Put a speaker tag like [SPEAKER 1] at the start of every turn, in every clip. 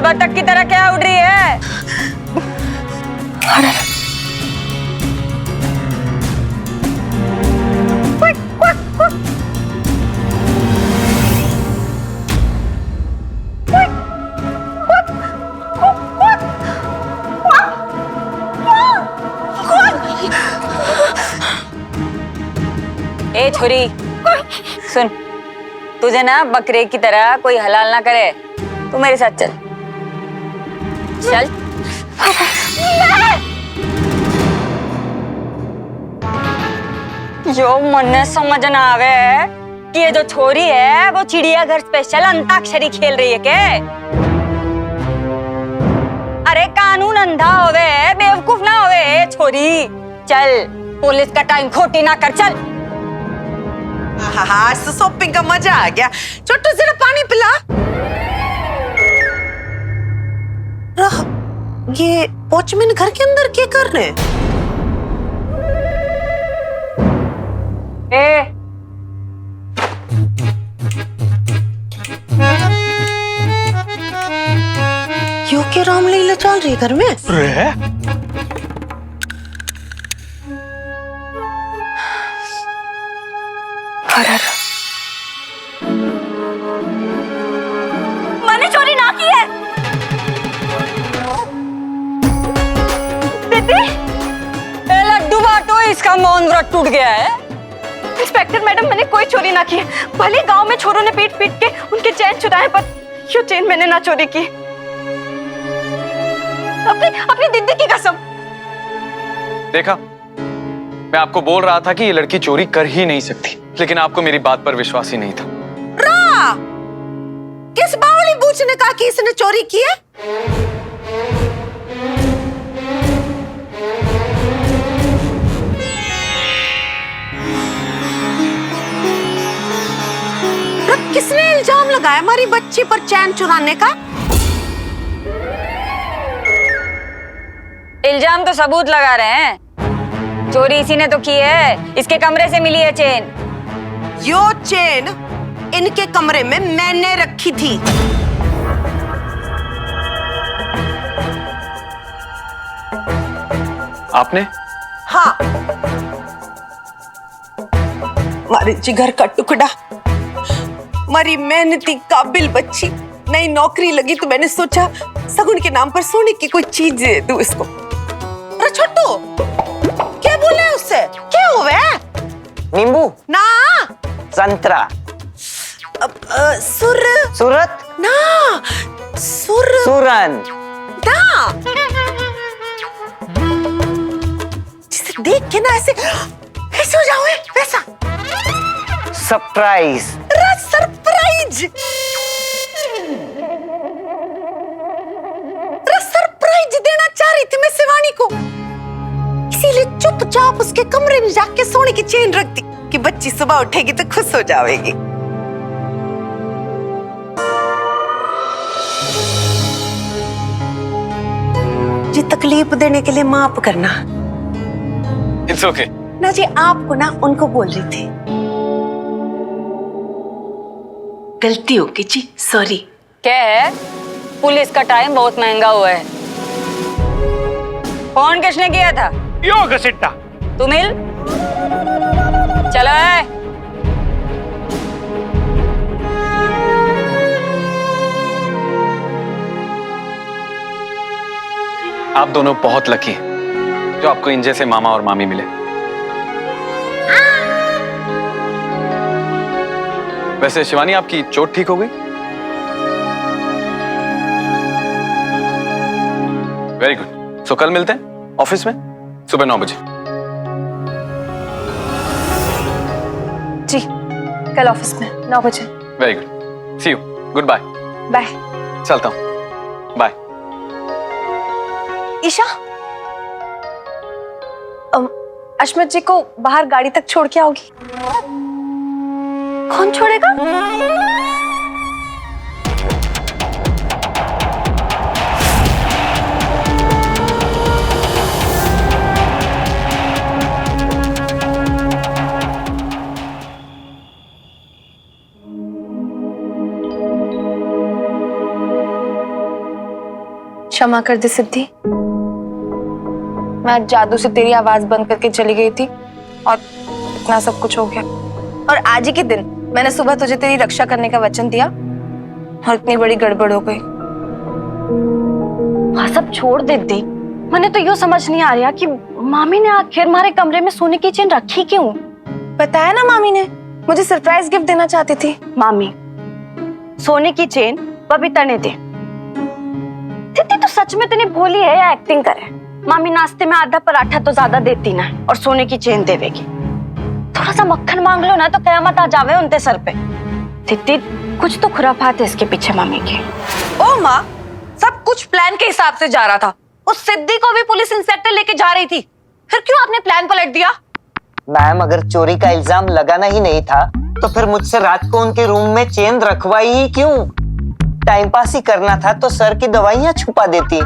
[SPEAKER 1] बतख की तरह क्या उड़ रही है? अरे ए छोरी, सुन, तुझे ना बकरे की तरह कोई हलाल ना करे। तू मेरे साथ चल चल। जो मन समझ ना आवे कि ये जो छोरी है वो चिड़ियाघर स्पेशल अंताक्षरी खेल रही है के? अरे कानून अंधा होवे, बेवकूफ ना होवे छोरी। चल, पुलिस का टाइम खोटी ना कर, चल।
[SPEAKER 2] हाँ, शॉपिंग का मजा आ गया। छोटू जरा पानी पिला। ये वॉचमैन घर के अंदर क्या कर रहे हैं? क्यों के रामलीला चल रही है घर में?
[SPEAKER 1] मैंने चोरी ना की है दीदी। लड्डू बाटो, इसका मौन व्रत टूट गया है।
[SPEAKER 3] इंस्पेक्टर मैडम, मैंने कोई चोरी ना की। भले गांव में छोरों ने पीट पीट के उनके चैन चुराए, पर ये चैन मैंने ना चोरी की। अपनी दीदी की कसम।
[SPEAKER 4] देखा, मैं आपको बोल रहा था कि ये लड़की चोरी कर ही नहीं सकती, लेकिन आपको मेरी बात पर विश्वास ही नहीं था।
[SPEAKER 2] किस बावली बूच ने कहा कि इसने चोरी की है? किसने इल्जाम लगाया हमारी बच्ची पर चैन चुराने का?
[SPEAKER 1] इल्जाम तो सबूत लगा रहे हैं। चोरी इसी ने तो की है, इसके कमरे से मिली है चेन।
[SPEAKER 2] यो चेन इनके कमरे में मैंने रखी थी।
[SPEAKER 4] आपने?
[SPEAKER 2] हाँ, हमारे जिगर का टुकड़ा, हमारी मेहनती काबिल बच्ची, नई नौकरी लगी तो मैंने सोचा सगुन के नाम पर सोने की कोई चीज दे दूं इसको। अरे छोटू, क्या बोले उससे? क्या हुआ?
[SPEAKER 5] नींबू
[SPEAKER 2] ना,
[SPEAKER 5] संतरा सूरत
[SPEAKER 2] ना,
[SPEAKER 5] सूरन
[SPEAKER 2] ना। जिसे देख के ना ऐसे ऐसे हो जाओ, वैसा
[SPEAKER 5] सरप्राइज।
[SPEAKER 2] सरप्राइज, सरप्राइज देना चाह रही थी मैं शिवानी को, इसीलिए चुपचाप उसके कमरे में जाके सोने की चेन रख दी कि बच्ची सुबह उठेगी तो खुश हो जाएगी। जी तकलीफ देने के लिए माफ करना।
[SPEAKER 4] It's okay.
[SPEAKER 2] ना जी, आपको ना उनको बोल रही थी। गलती होगी जी, सॉरी।
[SPEAKER 1] क्या है? पुलिस का टाइम बहुत महंगा हुआ है। फोन किसने किया था?
[SPEAKER 6] यो घसीटा।
[SPEAKER 1] तू मिल। चलो है।
[SPEAKER 4] आप दोनों बहुत लकी हैं जो आपको इन जैसे मामा और मामी मिले। वैसे शिवानी, आपकी चोट ठीक हो गई? Very good. सो कल मिलते हैं ऑफिस में सुबह 9 बजे।
[SPEAKER 3] जी, कल ऑफिस में 9 बजे।
[SPEAKER 4] Very good. See you. Good bye.
[SPEAKER 3] Bye.
[SPEAKER 4] चलता हूं। बाय।
[SPEAKER 3] ईशा, अश्मत जी को बाहर गाड़ी तक छोड़ के आओगी? कौन छोड़ेगा? क्षमा कर दे सिद्धि, मैं जादू से तेरी आवाज बंद करके चली गई थी और इतना सब कुछ हो गया। और आज ही के दिन मैंने सुबह तुझे तेरी रक्षा करने का वचन दिया और इतनी बड़ी गड़बड़ हो गई।
[SPEAKER 6] हाँ, सब छोड़ दे दी। मैंने तो यूँ समझ नहीं आ रहा कि मामी ने आखिर हमारे कमरे में सोने की चेन रखी क्यों?
[SPEAKER 3] बताया ना, मामी ने मुझे सरप्राइज गिफ्ट देना चाहती थी।
[SPEAKER 6] मामी, सोने की चेन बबीता ने दी। दीदी तो सच में इतनी भोली है या एक्टिंग करे? मामी नाश्ते में आधा पराठा तो ज्यादा देती ना और सोने की चेन देवेगी। थोड़ा सा मक्खन मांग लो ना तो कयामत आ जावे उनके सर पे। दीदी कुछ तो खुराफात है इसके पीछे मामी की।
[SPEAKER 3] ओ माँ, सब कुछ प्लान के हिसाब से जा रहा था। उस सिद्धि को भी पुलिस इंस्पेक्टर लेके जा रही थी, फिर क्यों आपने प्लान पलट दिया?
[SPEAKER 5] मैम, अगर चोरी का इल्जाम लगाना ही नहीं था तो फिर मुझसे रात को उनके रूम में चेन रखवाई ही क्यों? टाइम पास ही करना था तो सर की दवाइयां छुपा देती।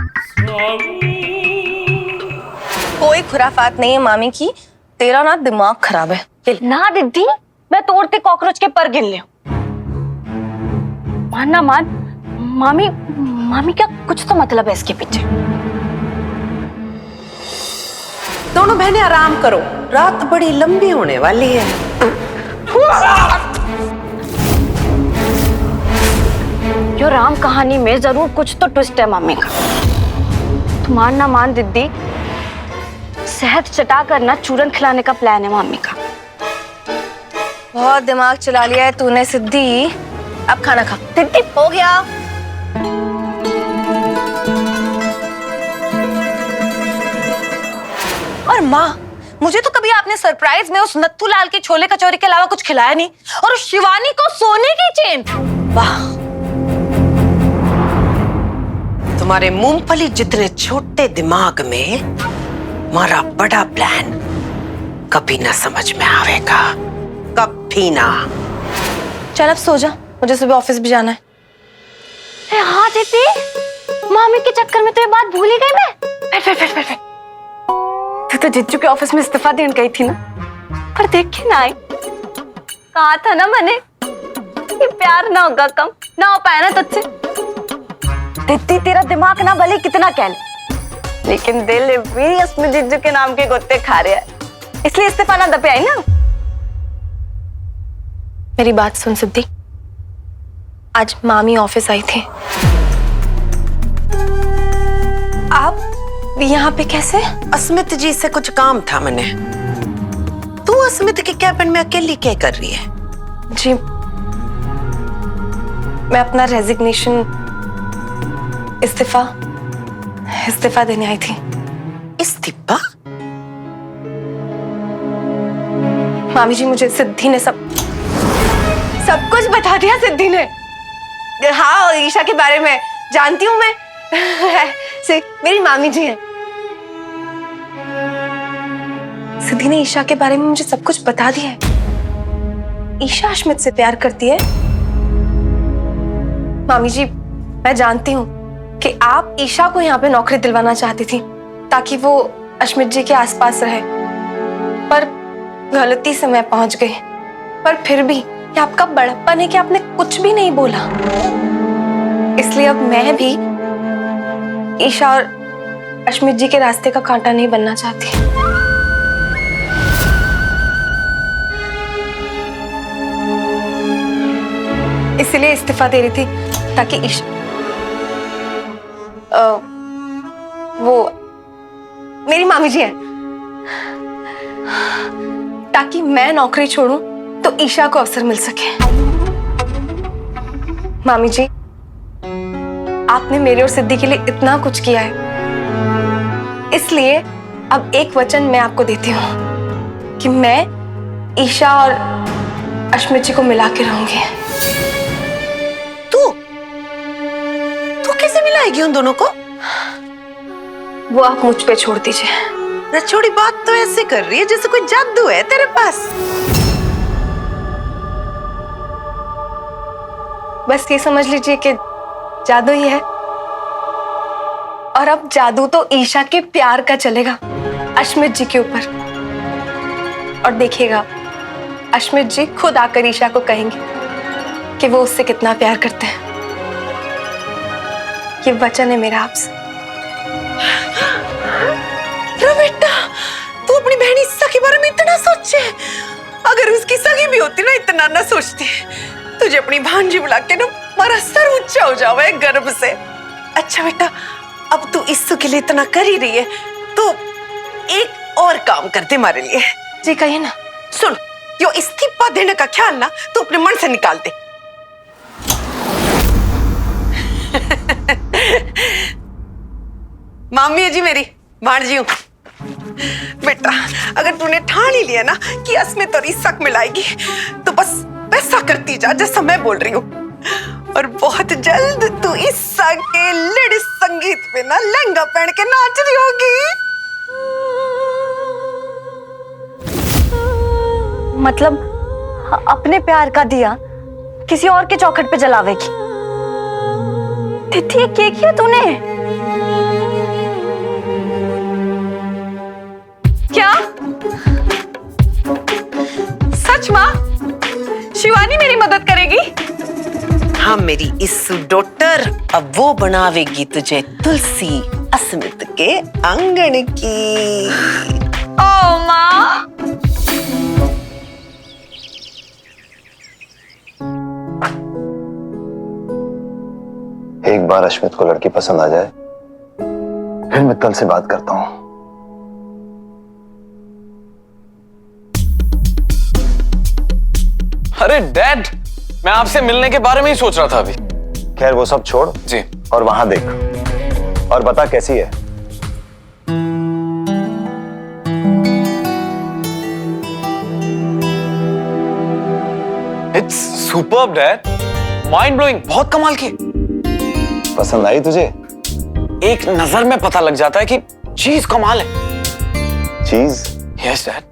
[SPEAKER 3] कोई खुराफात नहीं है मामी की, तेरा ना दिमाग खराब है।
[SPEAKER 6] ना दीदी, मैं तोड़ते कॉकरोच के पर गिन ले। मान ना मान, मामी क्या कुछ तो मतलब है इसके पीछे।
[SPEAKER 2] दोनों बहनें आराम करो, रात बड़ी लंबी होने वाली है।
[SPEAKER 6] यो राम कहानी में जरूर कुछ तो ट्विस्ट है मामी का। तो मान ना मान दीदी, शहद चटा कर ना चूरन खिलाने का प्लान है मामी का।
[SPEAKER 3] बहुत दिमाग चला लिया है तूने सिद्धि, अब खाना खा। दीदी हो गया। और माँ, मुझे तो कभी आपने सरप्राइज में उस नत्थू लाल के छोले कचौरी के अलावा कुछ खिलाया नहीं, और उस शिवानी को सोने की चेन। वाह,
[SPEAKER 2] तुम्हारे मूंगफली जितने छोटे दिमाग में हमारा बड़ा प्लान कभी ना समझ में आवेगा, कभी ना।
[SPEAKER 3] चल अब सो जा, मुझे सुबह ऑफिस भी जाना है।
[SPEAKER 6] हाँ दीदी, मामी के चक्कर में तो ये बात भूल ही गई मैं। फिर तू तो जिज्जू के ऑफिस में इस्तीफा देने गई थी ना, पर देख के ना आई। कहा था ना मैंने, ये प्यार ना होगा कम, ना हो पाया ना तुझसे। दीदी तेरा दिमाग ना भले कितना कह ले, लेकिन दिल भी इसमें जिज्जू के नाम के गोते खा रहा है, इसलिए इस्तीफा ना दबे आई ना। मेरी बात सुन सिद्धि, आज मामी ऑफिस आई थी। आप यहाँ पे कैसे?
[SPEAKER 2] अस्मित जी से कुछ काम था मैंने। तू अस्मित के कैबिन में अकेली क्या कर रही है?
[SPEAKER 3] जी, मैं अपना रेजिग्नेशन इस्तीफा देने आई थी।
[SPEAKER 2] इस्तीफा?
[SPEAKER 3] मामी जी, मुझे सिद्धि ने सब कुछ बता दिया। सिद्धि ने, हाँ, ईशा के बारे में जानती हूँ मैं। मेरी मामी जी हैं। सिद्धि ने ईशा के बारे में मुझे सब कुछ बता दिया है। ईशा अश्मित से प्यार करती है। मामी जी, मैं जानती हूँ कि आप ईशा को यहाँ पे नौकरी दिलवाना चाहती थी ताकि वो अश्मित जी के आसपास रहे, पर गलती से मैं पहुंच गई। पर फिर भी ये आपका बड़प्पन है कि आपने कुछ भी नहीं बोला। इसलिए अब मैं भी ईशा और अश्मित जी के रास्ते का कांटा नहीं बनना चाहती। इसलिए इस्तीफा दे रही थी ताकि वो मेरी मामी जी हैं, ताकि मैं नौकरी छोड़ूं तो ईशा को अवसर मिल सके। मामी जी, आपने मेरे और सिद्धि के लिए इतना कुछ किया है, इसलिए अब एक वचन मैं आपको देती हूँ कि मैं ईशा और अश्मित जी को मिला के रहूंगी।
[SPEAKER 2] तू कैसे मिलाएगी उन दोनों को?
[SPEAKER 3] वो आप मुझ पे छोड़ दीजिए।
[SPEAKER 2] रचोड़ी बात तो ऐसे कर रही है जैसे कोई जादू है तेरे पास।
[SPEAKER 3] बस ये समझ लीजिए कि जादू ही है, और अब जादू तो ईशा के प्यार का चलेगा अश्मित जी के ऊपर। और देखिएगा, अश्मित जी खुद आकर ईशा को कहेंगे कि वो उससे कितना प्यार करते हैं। ये वचन है मेरा आपसे।
[SPEAKER 2] बेटा, तू अपनी बहन ईसा के बारे में इतना सोचे? अगर उसकी सगी भी होती ना, इतना ना सोचती। तुझे अपनी भांजी बुला के ना हमारा सर ऊंचा हो जावे गर्व से। अच्छा बेटा, अब तू ईसु के लिए इतना कर ही रही है, तो एक और काम करते हमारे लिए।
[SPEAKER 3] जी कहिए ना।
[SPEAKER 2] सुन, यो इस्तीफा देने का ख्याल ना तू अपने मन से निकाल दे। मामी है जी मेरी, भांजी हूँ। बेटा, अगर तूने ठान ही लिया ना कि अस्मित और ईसा को मिलाएगी, तो बस वैसा करती जा जैसा मैं बोल रही हूँ। और बहुत जल्द तू ईसा के लेडी संगीत में ना लहंगा पहन के नाच रही होगी।
[SPEAKER 6] मतलब अपने प्यार का दिया किसी और के चौखट पे जलावेगी? तिथि क्या किया तूने?
[SPEAKER 3] क्या सच माँ? शिवानी मेरी मदद करेगी?
[SPEAKER 2] हाँ मेरी इस्सू डॉटर, अब वो बनावेगी तुझे तुलसी अस्मित के आंगन की।
[SPEAKER 3] ओ माँ,
[SPEAKER 7] एक बार अश्मित को लड़की पसंद आ जाए, फिर मैं कल से बात करता हूं।
[SPEAKER 4] अरे डैड, मैं आपसे मिलने के बारे में ही सोच रहा था अभी।
[SPEAKER 7] खैर वो सब छोड़
[SPEAKER 4] जी।
[SPEAKER 7] और वहां देख और बता कैसी है।
[SPEAKER 4] It's superb dad, mind blowing, बहुत कमाल की।
[SPEAKER 7] पसंद आई तुझे?
[SPEAKER 4] एक नजर में पता लग जाता है कि चीज कमाल है।
[SPEAKER 7] चीज?
[SPEAKER 4] यस डैड,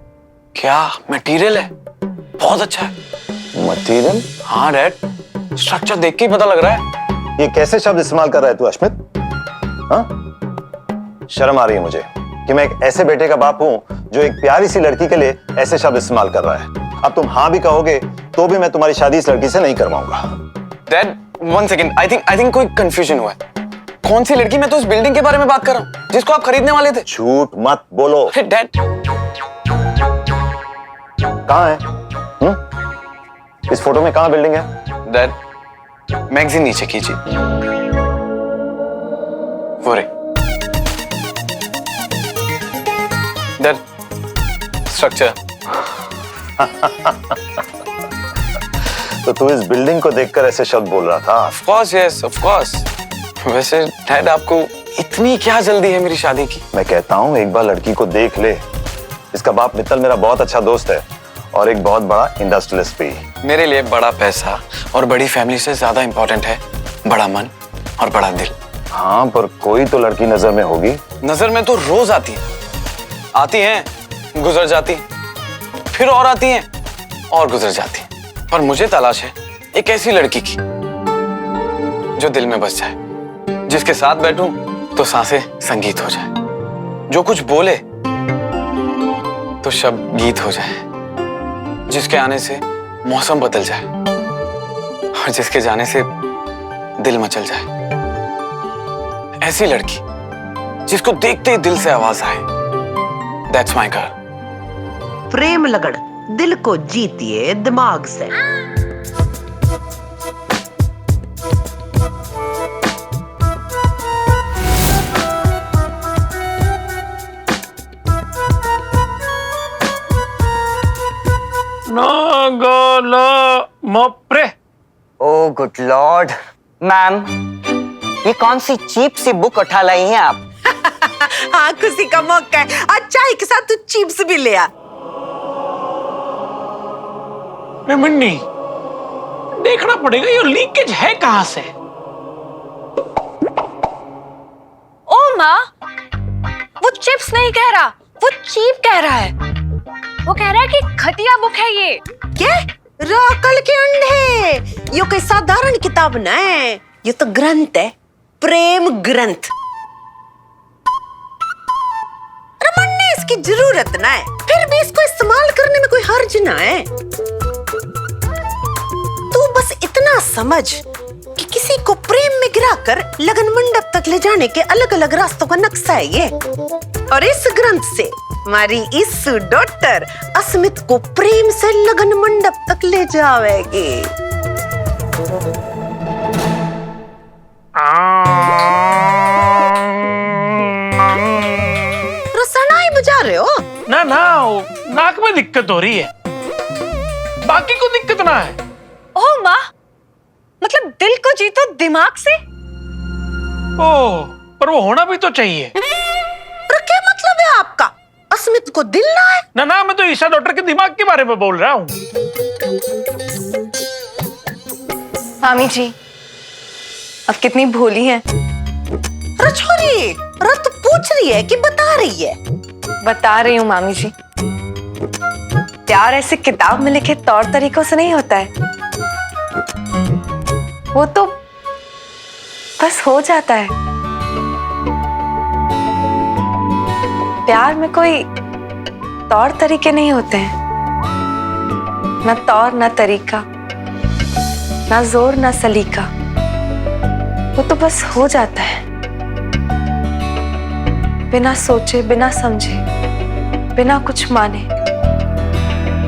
[SPEAKER 4] क्या मटेरियल है, बहुत अच्छा है।
[SPEAKER 7] मटेरियल?
[SPEAKER 4] हाँ डैड, स्ट्रक्चर देख के ही पता लग रहा है।
[SPEAKER 7] ये कैसे शब्द इस्तेमाल कर रहा है तू अश्मित? हाँ? शर्म आ रही है मुझे कि मैं एक ऐसे बेटे का बाप हूं जो एक प्यारी सी लड़की के लिए ऐसे शब्द इस्तेमाल कर रहा है। अब तुम हाँ भी कहोगे तो भी मैं तुम्हारी शादी इस लड़की से नहीं करवाऊंगा।
[SPEAKER 4] Dad one second, I think कोई कंफ्यूजन हुआ है। कौन सी लड़की? मैं तो उस बिल्डिंग के बारे में बात कर रहा हूँ जिसको आप खरीदने वाले थे।
[SPEAKER 7] झूठ मत बोलो।
[SPEAKER 4] अरे डैड,
[SPEAKER 7] कहाँ है? इस फोटो में कहाँ बिल्डिंग है?
[SPEAKER 4] डैड मैगजीन नीचे कीजिए, वो रे। Dad structure.
[SPEAKER 7] तो तू इस बिल्डिंग को देखकर ऐसे शब्द बोल रहा था?
[SPEAKER 4] Of course, yes of course. वैसे डैड आपको इतनी क्या जल्दी है मेरी शादी की?
[SPEAKER 7] मैं कहता हूँ एक बार लड़की को देख ले। इसका बाप मित्तल मेरा बहुत अच्छा दोस्त है और एक बहुत बड़ा इंडस्ट्रियलिस्ट भी।
[SPEAKER 4] मेरे लिए बड़ा पैसा और बड़ी फैमिली से ज्यादा इंपॉर्टेंट है बड़ा मन और बड़ा दिल।
[SPEAKER 7] हाँ, पर कोई तो लड़की नजर में होगी।
[SPEAKER 4] नजर में तो रोज आती हैं, गुजर जाती हैं, फिर और आती हैं और गुजर जाती हैं। पर मुझे तलाश है एक ऐसी लड़की की जो दिल में बस जाए, जिसके साथ बैठूं तो सांसें संगीत हो जाए, जो कुछ बोले तो शब्द गीत हो जाए, जिसके आने से मौसम बदल जाए और जिसके जाने से दिल मचल जाए। ऐसी लड़की जिसको देखते ही दिल से आवाज आए। That's my girl.
[SPEAKER 2] प्रेम लगन दिल को जीतिए दिमाग से।
[SPEAKER 5] ओ गुड लॉर्ड। मैम, ये कौन सी चीप सी बुक उठा लाई हैं आप?
[SPEAKER 2] हाँ, खुशी का मौका है। अच्छा, एक साथ तू चिप्स भी ले आ।
[SPEAKER 8] मैं मुन्नी, देखना पड़ेगा ये लीकेज है कहां से।
[SPEAKER 3] ओ माँ, वो चिप्स नहीं कह रहा, वो चीप कह रहा है। वो कह रहा है कि घटिया बुक है ये।
[SPEAKER 2] क्या? राकल के अंडे, ये कोई साधारण किताब ना है, ये तो ग्रंथ है, प्रेम ग्रंथ। रमन ने इसकी जरूरत ना है, फिर भी इसको इस्तेमाल करने में कोई हर्ज ना है। तू बस इतना समझ कि किसी को प्रेम में गिराकर लगन मंडप तक ले जाने के अलग अलग रास्तों का नक्शा है ये। और इस ग्रंथ से हमारी इस डॉक्टर अस्मित को प्रेम से लगन मंडप तक ले जावेगी। रसनाई बजा रहे हो?
[SPEAKER 8] ना ना, नाक में दिक्कत हो रही है, बाकी को दिक्कत ना है।
[SPEAKER 3] ओह माँ, मतलब दिल को जीतो दिमाग से?
[SPEAKER 8] ओह, पर वो होना भी तो चाहिए।
[SPEAKER 2] पर क्या मतलब है आपका? अस्मित को दिल ना है?
[SPEAKER 8] ना ना, मैं तो ईशा डॉक्टर के दिमाग के बारे में बोल रहा हूँ।
[SPEAKER 3] मामी जी, अब कितनी भोली हैं।
[SPEAKER 2] अरे छोरी, रत पूछ रही है कि बता रही है?
[SPEAKER 3] बता रही हूँ मामी जी। प्यार ऐसे किताब में लिखे तौर तरीकों से नहीं होता है, वो तो बस हो जाता है। प्यार में कोई तौर तरीके नहीं होते हैं, ना तौर ना तरीका, ना जोर ना सलीका, वो तो बस हो जाता है, बिना सोचे बिना समझे बिना कुछ माने,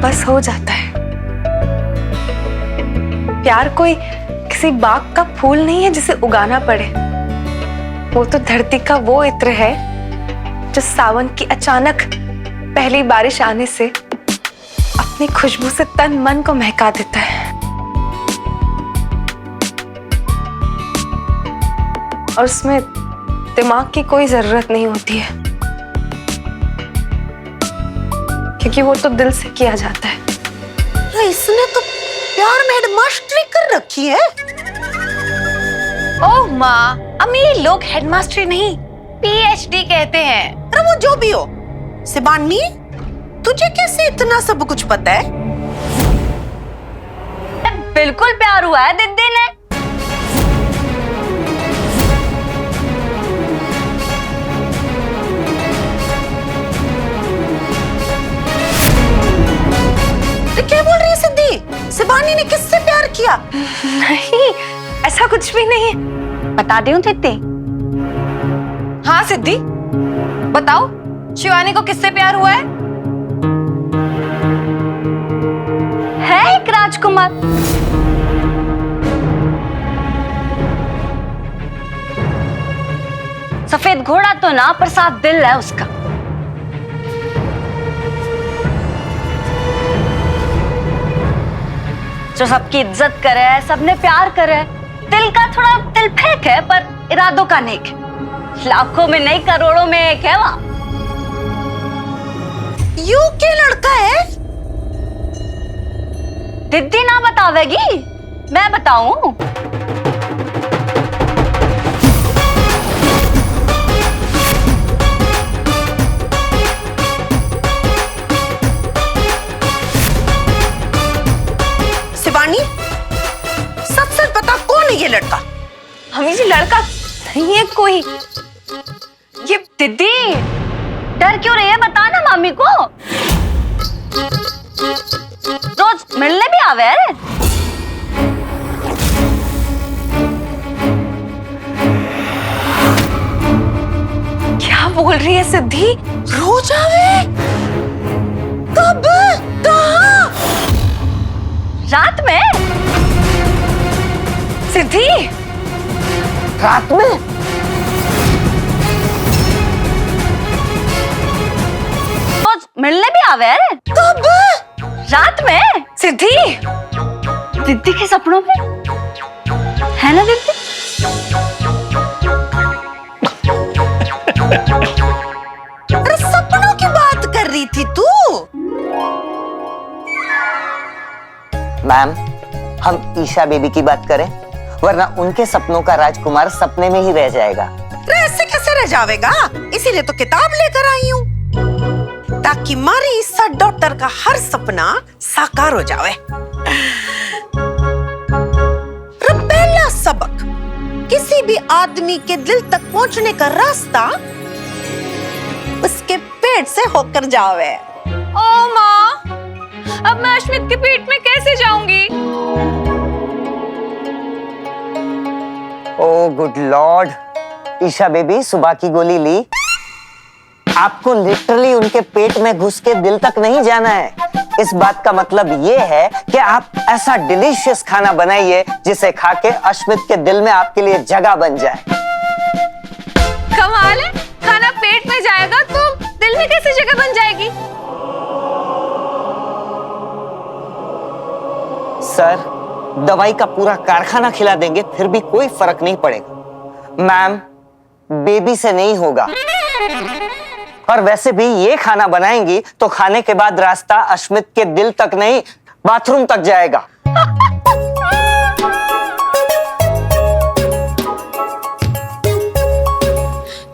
[SPEAKER 3] बस हो जाता है। प्यार कोई किसी बाग का फूल नहीं है जिसे उगाना पड़े, वो तो धरती का वो इत्र है जो सावन की अचानक पहली बारिश आने से अपनी खुशबू से तन मन को महका देता है। और उसमें दिमाग की कोई जरूरत नहीं होती है, क्योंकि वो तो दिल से किया जाता है।
[SPEAKER 2] इसने तो प्यार में हेडमास्टरी कर रखी है।
[SPEAKER 3] ओह माँ, अमीर लोग हेडमास्टरी नहीं पीएचडी कहते हैं।
[SPEAKER 2] अरे वो जो भी हो, शिबानी तुझे कैसे इतना सब कुछ पता है?
[SPEAKER 6] बिल्कुल प्यार हुआ है दीदी ने।
[SPEAKER 2] क्या बोल रही है सिद्धि? शिबानी ने किससे प्यार किया?
[SPEAKER 3] नहीं, ऐसा कुछ भी नहीं।
[SPEAKER 6] बता दी हूँ दीदी।
[SPEAKER 3] हाँ सिद्धि, बताओ शिवानी को किससे प्यार हुआ है?
[SPEAKER 6] है एक राजकुमार। सफेद घोड़ा तो ना, पर साफ दिल है उसका। जो सबकी इज्जत करे, सबने प्यार करे। दिल का थोड़ा दिल फेंक है, पर इरादों का नेक है। लाखों में नहीं, करोड़ों में एक है वहां।
[SPEAKER 2] यू क्या लड़का है?
[SPEAKER 6] दीदी ना बतावेगी, मैं बताऊं?
[SPEAKER 2] शिबानी, सच सच बता, कौन है ये लड़का?
[SPEAKER 3] हमी जी, लड़का नहीं है कोई, ये
[SPEAKER 6] दीदी डर क्यों रही है, बता ना मामी को। रोज मिलने भी आवे है।
[SPEAKER 3] क्या बोल रही है सिद्धि?
[SPEAKER 2] रोज आवे? कब? कहाँ?
[SPEAKER 6] रात में?
[SPEAKER 3] सिद्धि,
[SPEAKER 5] रात में?
[SPEAKER 6] रोज मिलने भी आवे है।
[SPEAKER 2] कब?
[SPEAKER 6] रात में?
[SPEAKER 3] सिद्धि,
[SPEAKER 6] दीदी के सपनों में है ना दीदी?
[SPEAKER 2] अरे सपनों की बात कर रही थी तू?
[SPEAKER 5] मैम, हम ईशा बेबी की बात करें, वरना उनके सपनों का राजकुमार सपने में ही रह जाएगा।
[SPEAKER 2] अरे ऐसे कैसे रह जाएगा? इसीलिए तो किताब लेकर आई हूँ, ताकि मारी ईशा डॉक्टर का हर सपना साकार हो जाए। पहला सबक, किसी भी आदमी के दिल तक पहुंचने का रास्ता उसके पेट से होकर जावे।
[SPEAKER 3] ओ माँ, अब मैं अश्मित के पेट में कैसे जाऊंगी?
[SPEAKER 5] ओ गुड लॉर्ड, ईशा बेबी सुबह की गोली ली? आपको लिटरली उनके पेट में घुस के दिल तक नहीं जाना है। इस बात का मतलब ये है कि आप ऐसा डिलीशियस खाना बनाइए जिसे खा के अश्मित के दिल में आपके लिए जगह बन जाए।
[SPEAKER 3] कमाल है, खाना पेट में जाएगा तो दिल में कैसे जगह बन जाएगी?
[SPEAKER 5] सर, दवाई का पूरा कारखाना खिला देंगे फिर भी कोई फर्क नहीं पड़ेगा। मैम, बेबी से नहीं होगा। और वैसे भी ये खाना बनाएंगी तो खाने के बाद रास्ता अश्मित के दिल तक नहीं, बाथरूम तक जाएगा।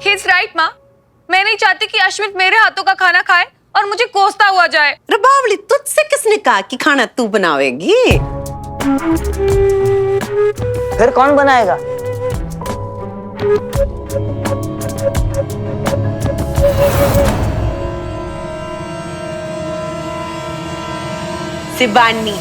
[SPEAKER 3] He's right, माँ। मैं नहीं चाहती कि अश्मित मेरे हाथों का खाना खाए और मुझे कोसता हुआ जाए।
[SPEAKER 2] रबावली, तुझसे किसने कहा कि खाना तू बनावेगी?
[SPEAKER 5] फिर कौन बनाएगा?
[SPEAKER 2] शिबानी।